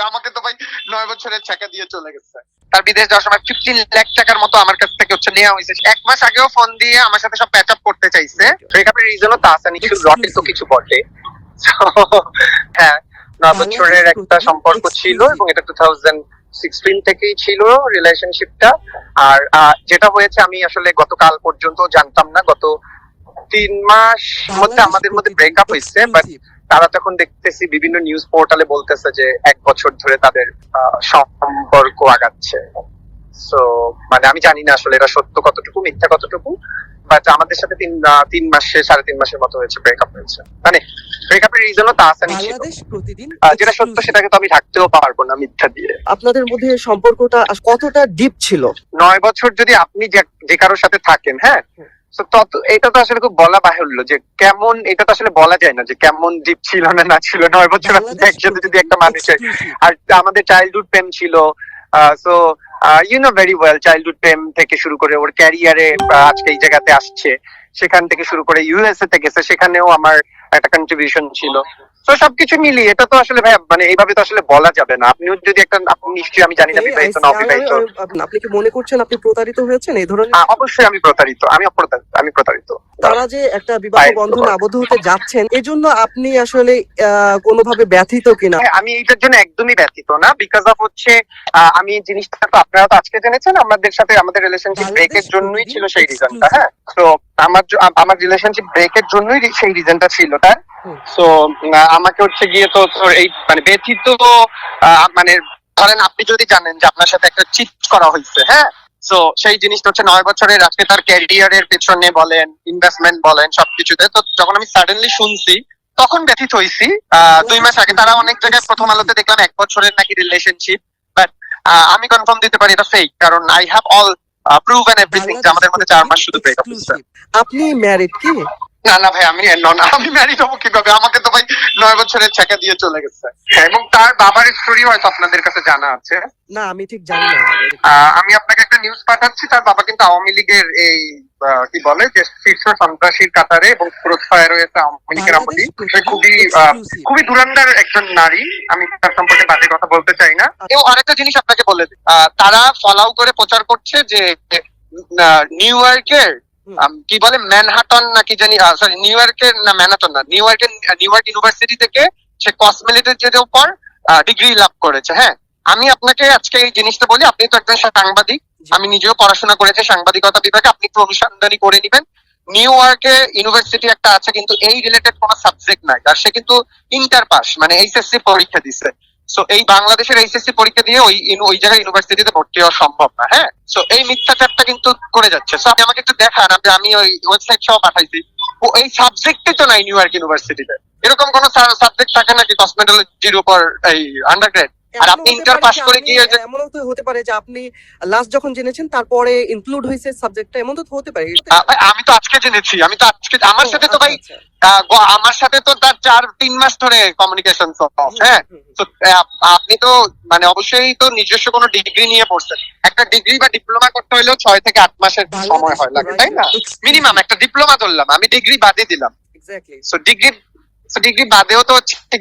আমাকে তো ভাই 9 বছরের ছেঁকা দিয়ে চলে গেছে। তার বিদেশ যাওয়ার সময় 15 লাখ টাকার মতো আমার কাছ থেকে নেওয়া হয়েছে। 1 মাস আগেও ফোন দিয়ে আমার সাথে সব প্যাচ আপ করতে চাইছে। ব্রেকআপের রিজনও তা আছে, নিশ্চয়ই রটে তো কিছু বটে। হ্যাঁ, 9 বছরের একটা সম্পর্ক ছিল এবং এটা 2016 থেকেই ছিল রিলেশনশিপটা। আর যেটা হয়েছে আমি আসলে গতকাল পর্যন্ত জানতাম না। গত 3 মাস মধ্যে আমাদের মধ্যে ব্রেকআপ হয়েছে, বাট তারা তখন দেখতেছি বিভিন্ন নিউজ পোর্টালে বলতেছে যে 1 বছর ধরে তাদের সম্পর্ক আগাচ্ছে। সো মানে আমি জানি না আসলে এটা সত্য কতটুকু মিথ্যা কতটুকু, বাট আমাদের সাথে 3 মাসে 3.5 মাসের মতো হয়েছে ব্রেকআপ হয়েছে। মানে ব্রেকআপের রিজনও তা আছে, যেটা সত্য সেটাকে তো আমি ঢাকতেও পারবো না মিথ্যা দিয়ে। আপনাদের মধ্যে সম্পর্কটা কতটা ডিপ ছিল? 9 বছর যদি আপনি যে কারোর সাথে থাকেন, হ্যাঁ, এটা তো আসলে খুব বলা বাহুল্য যে কেমন, এটা তো আসলে বলা যায় না যে কেমন ডিপ ছিল না ছিল 9 বছর একসাথে যদি একটা মানুষের। আর আমাদের চাইল্ডহুড প্রেম ছিল। So you know very well, childhood প্রেম থেকে শুরু করে ওর ক্যারিয়ারে আজকে এই জায়গাতে আসছে, সেখান থেকে শুরু করে ইউএসএ তে গেছে, সেখানেও আমার একটা কন্ট্রিবিউশন ছিল। তো সবকিছু মিলিয়ে এটা তো আসলে ভাই মানে এইভাবে তো আসলে বলা যাবে না। আপনিও যদি একটা, আপনি নিশ্চয়ই, আমি জানি না বিবাহিত না অবিবাহিত, আপনি কি মনে করছেন আপনি প্রতারিত হয়েছেন এই ধরনের? অবশ্যই আমি প্রতারিত, আমি প্রতারিত। তারা যে একটা বিবাহ বন্ধনে আবদ্ধ হতে যাচ্ছেন, এজন্য আপনি আসলে কোনোভাবে ব্যথিত কিনা? আমি এইটার জন্য একদমই ব্যথিত না, বিকজ অফ হচ্ছে আমি জিনিসটা তো আপনারা তো আজকে জেনেছেন, আমাদের সাথে আমাদের রিলেশনশিপ ব্রেকের জন্যই ছিল সেই রিজনটা। হ্যাঁ, তো আমার রিলেশনশিপ ব্রেকের জন্যই সেই রিজনটা ছিল তার। তো আমাকে হচ্ছে গিয়ে তো এই মানে ব্যথিত, মানে ধরেন আপনি যদি জানেন যে আপনার সাথে একটা চিট করা হয়েছে, হ্যাঁ, তো সেই জিনিসটা হচ্ছে 9 বছরের আজকে তার ক্যারিয়ারের পেছনে বলেন, ইনভেস্টমেন্ট বলেন, সবকিছুতে। তো যখন আমি সাডেনলি শুনছি তখন ব্যথিত হয়েছি। 2 মাস আগে তারা অনেক জায়গায় প্রথম আলোতে দেখলাম 1 বছরের নাকি রিলেশনশিপ, বাট আমি কনফার্ম দিতে পারি এটা ফেক, কারণ I have all proof and everything যে আমাদের মধ্যে 4 মাস শুধু ব্রেকআপ হয়েছে। আপনি ম্যারিড কি? না ভাই, আমি ম্যারিড হবো কিভাবে? আমাকে তো ভাই 9 বছরের ছেঁকা দিয়ে চলে গেছে। এবং তার বাবার স্টোরি হয়তো আপনাদের কাছে জানা আছে। না, আমি ঠিক জানি না। আমি আপনাকে একটা নিউজ পাঠাচ্ছি। তার বাবা কিন্তু আওয়ামী লীগের এই কি বলে যে শীর্ষ সন্ত্রাসীর কাতারে এবং ক্রস ফায়ার হয়েছে আওয়ামী লীগের আমলে। খুবই ধুরন্ধর একজন নারী। আমি তার সম্পর্কে বাজে কথা বলতে চাই না। কেউ আরেকটা জিনিস আপনাকে বলে দিই, তারা ফলাও করে প্রচার করছে যে নিউ ইয়র্কের কি বলে ম্যানহাটন নাকি জানি, সরি নিউ ইয়র্কের না ম্যানহাটন না, নিউ ইয়র্ক ইউনিভার্সিটি থেকে সে কসমেটিক্সের উপর ডিগ্রি লাভ করেছে। হ্যাঁ, আমি আপনাকে আজকে এই জিনিসটা বলি, আপনি তো একজন সাংবাদিক, আমি নিজেও পড়াশোনা করেছি সাংবাদিকতা বিভাগে, আপনি একটু অনুসন্ধানী করে নিবেন। নিউ ইয়র্কে ইউনিভার্সিটি একটা আছে কিন্তু এই রিলেটেড কোনো সাবজেক্ট নাই, আর সে কিন্তু ইন্টার পাস মানে এইচএসসি পরীক্ষা দিচ্ছে। সো এই বাংলাদেশের এইচএসসি পরীক্ষা দিয়ে ওই জায়গায় ইউনিভার্সিটিতে ভর্তি হওয়া সম্ভব না। হ্যাঁ, সো এই মিথ্যাচারটা কিন্তু করে যাচ্ছে। সো আপনি আমাকে একটু দেখান, আমি ওই ওয়েবসাইট সহ পাঠাইছি, এই সাবজেক্টই তো নাই নিউ ইয়র্ক ইউনিভার্সিটিতে। এরকম কোন সাবজেক্ট থাকে নাকি কসমেটোলজির উপর এই আন্ডারগ্রেড? আর আপনি ইন্টার পাস করে গিয়ে এমন তো হতে পারে যে আপনি লাস্ট যখন জেনেছেন তারপরে ইনক্লুড হয়েছে সাবজেক্টটা, এমন তো হতে পারে। আমি তো আজকে জেনেছি, আমি তো আজকে আমার সাথে তো ভাই আমার সাথে তো তার 4-3 মাস ধরে কমিউনিকেশন। হ্যাঁ, তো আপনি তো মানে অবশ্যই তো নিজস্ব কোনো ডিগ্রি নিয়ে পড়ছেন। একটা ডিগ্রি বা ডিপ্লোমা করতে হলেও 6 থেকে 8 মাসের সময় হয় লাগে, তাই না? মিনিমাম একটা ডিপ্লোমা ধরলাম, আমি ডিগ্রি বাদে দিলাম। সো ডিগ্রি বাদেও তো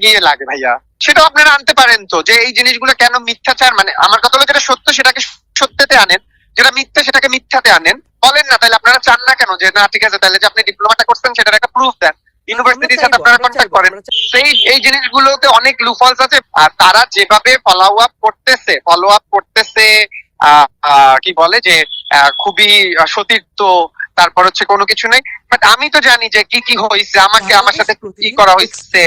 গিয়ে লাগে ভাইয়া। সেটাও আপনারা আনতে পারেন তো, যে এই জিনিসগুলো কেন মিথ্যাচার, মানে আমার কথা হলো যেটা সত্য সেটাকে সত্যতে আনেন, যেটা মিথ্যা সেটাকে মিথ্যাতে আনেন। বলেন না তাহলে আপনারা চান না কেন যে না ঠিক আছে তাহলে যে আপনি ডিপ্লোমাটা করছেন সেটার একটা প্রুফ দেন, ইউনিভার্সিটির সাথে আপনারা কন্ট্যাক্ট করেন। এই জিনিসগুলোতে অনেক লুফলস আছে। আর তারা যেভাবে ফলো আপ করতেছে কি বলে যে খুবই সতীর্থ, তারপর হচ্ছে কোনো কিছু নেই। বাট আমি তো জানি যে কি হয়েছে, আমার সাথে কি করা হয়েছে।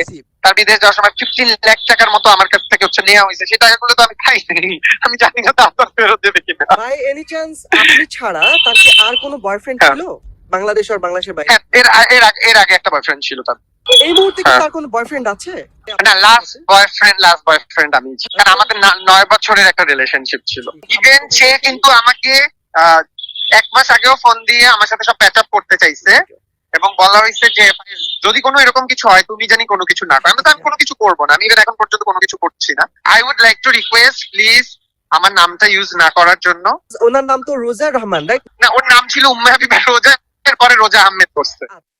তার বিদেশ যাওয়ার সময় 15 লাখ টাকার মতো আমার কাছ থেকে নেওয়া হয়েছে, সেই টাকাগুলো তো আমি খাইনি। আমি জানি না তারপর ফেরত দেবে কিনা। বাই এনি চান্স আপনি ছাড়া তার কি আর কোনো বয়ফ্রেন্ড ছিল বাংলাদেশ আর বাংলাদেশের বাইরে? এর আগে একটা বয়ফ্রেন্ড ছিল তার। এই মুহূর্তে কি তার কোনো বয়ফ্রেন্ড আছে? না, লাস্ট বয়ফ্রেন্ড আমি, কারণ আমাদের 9 বছরের একটা রিলেশনশিপ ছিল। ইভেন সে কিন্তু আমাকে 1 মাস আগেও ফোন দিয়ে আমার সাথে সব প্যাচ আপ করতে চাইছে এবং বলা হয়েছে যে যদি কোনো এরকম কিছু হয় তুমি জানি কোনো কিছু না করো। আমি কোনো কিছু করবো না, আমি এখন পর্যন্ত কোনো কিছু করছি না। I would like to request please আমার নামটা ইউজ না করার জন্য। ওনার নাম তো রোজা রহমান, রাইট? না, ওর নাম ছিল উম্মে হাবিবা রোজা, এর পরে রোজা আহমেদ করছে।